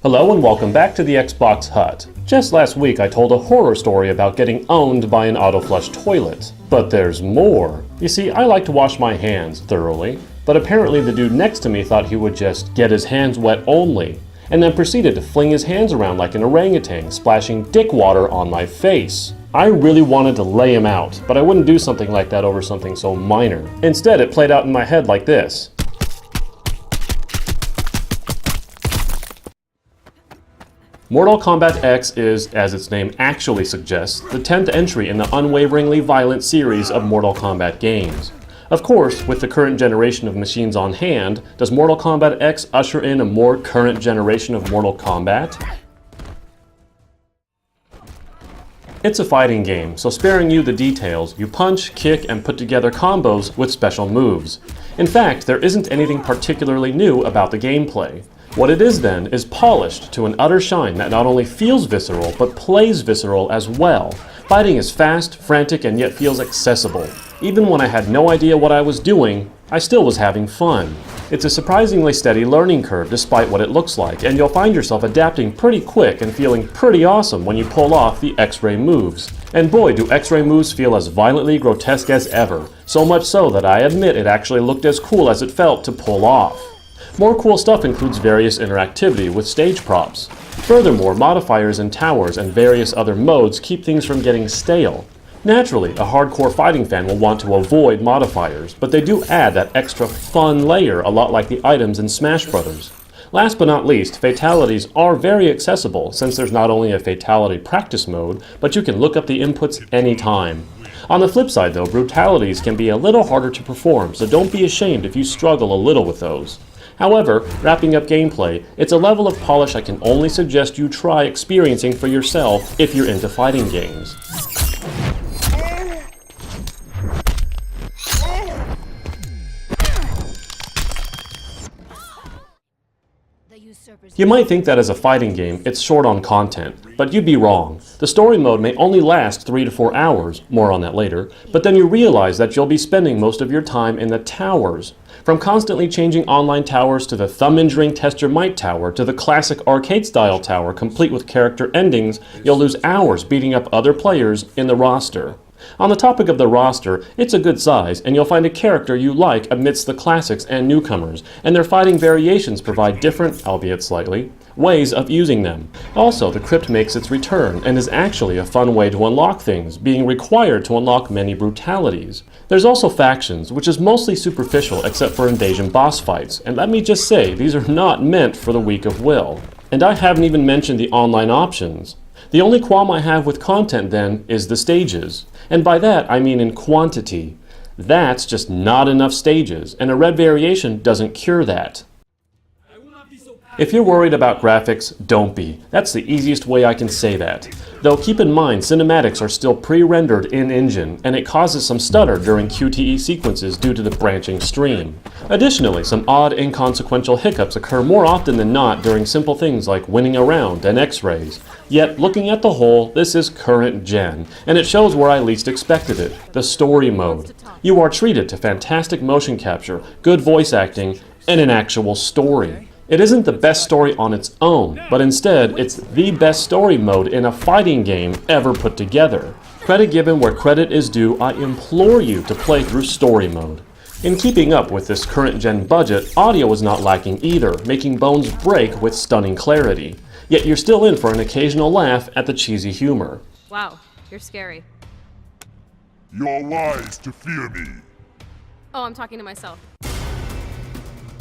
Hello and welcome back to the Xbox Hut. Just last week I told a horror story about getting owned by an auto-flush toilet. But there's more. You see, I like to wash my hands thoroughly, but apparently the dude next to me thought he would just get his hands wet only, and then proceeded to fling his hands around like an orangutan, splashing dick water on my face. I really wanted to lay him out, but I wouldn't do something like that over something so minor. Instead, it played out in my head like this. Mortal Kombat X is, as its name actually suggests, the 10th entry in the unwaveringly violent series of Mortal Kombat games. Of course, with the current generation of machines on hand, does Mortal Kombat X usher in a more current generation of Mortal Kombat? It's a fighting game, so sparing you the details, you punch, kick, and put together combos with special moves. In fact, there isn't anything particularly new about the gameplay. What it is then is polished to an utter shine that not only feels visceral, but plays visceral as well. Fighting is fast, frantic, and yet feels accessible. Even when I had no idea what I was doing, I still was having fun. It's a surprisingly steady learning curve despite what it looks like, and you'll find yourself adapting pretty quick and feeling pretty awesome when you pull off the X-ray moves. And boy, do X-ray moves feel as violently grotesque as ever. So much so that I admit it actually looked as cool as it felt to pull off. More cool stuff includes various interactivity with stage props. Furthermore, modifiers and towers and various other modes keep things from getting stale. Naturally, a hardcore fighting fan will want to avoid modifiers, but they do add that extra fun layer a lot like the items in Smash Bros. Last but not least, fatalities are very accessible since there's not only a fatality practice mode, but you can look up the inputs anytime. On the flip side though, brutalities can be a little harder to perform, so don't be ashamed if you struggle a little with those. However, wrapping up gameplay, it's a level of polish I can only suggest you try experiencing for yourself if you're into fighting games. You might think that as a fighting game, it's short on content, but you'd be wrong. The story mode may only last 3 to 4 hours, more on that later, but then you realize that you'll be spending most of your time in the towers. From constantly changing online towers to the thumb-injuring Test Your Might tower to the classic arcade-style tower complete with character endings, you'll lose hours beating up other players in the roster. On the topic of the roster, it's a good size, and you'll find a character you like amidst the classics and newcomers, and their fighting variations provide different, albeit slightly, ways of using them. Also, the crypt makes its return, and is actually a fun way to unlock things, being required to unlock many brutalities. There's also factions, which is mostly superficial except for invasion boss fights, and let me just say, these are not meant for the weak of will. And I haven't even mentioned the online options. The only qualm I have with content then is the stages. And by that I mean in quantity. That's just not enough stages, and a red variation doesn't cure that. If you're worried about graphics, don't be. That's the easiest way I can say that. Though keep in mind cinematics are still pre-rendered in-engine, and it causes some stutter during QTE sequences due to the branching stream. Additionally, some odd inconsequential hiccups occur more often than not during simple things like winning a round and X-rays. Yet, looking at the whole, this is current gen, and it shows where I least expected it, the story mode. You are treated to fantastic motion capture, good voice acting, and an actual story. It isn't the best story on its own, but instead, it's the best story mode in a fighting game ever put together. Credit given where credit is due, I implore you to play through story mode. In keeping up with this current gen budget, audio is not lacking either, making bones break with stunning clarity. Yet you're still in for an occasional laugh at the cheesy humor. Wow, you're scary. You're wise to fear me. Oh, I'm talking to myself.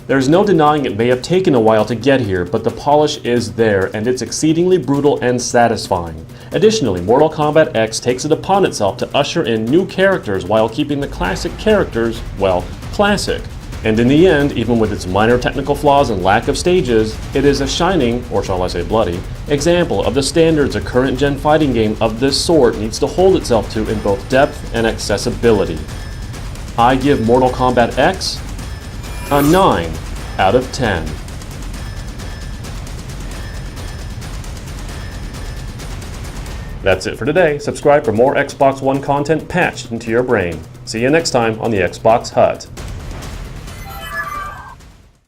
There's no denying it may have taken a while to get here, but the polish is there, and it's exceedingly brutal and satisfying. Additionally, Mortal Kombat X takes it upon itself to usher in new characters while keeping the classic characters, well, classic. And in the end, even with its minor technical flaws and lack of stages, it is a shining, or shall I say bloody, example of the standards a current-gen fighting game of this sort needs to hold itself to in both depth and accessibility. I give Mortal Kombat X a 9 out of 10. That's it for today. Subscribe for more Xbox One content patched into your brain. See you next time on the Xbox Hut.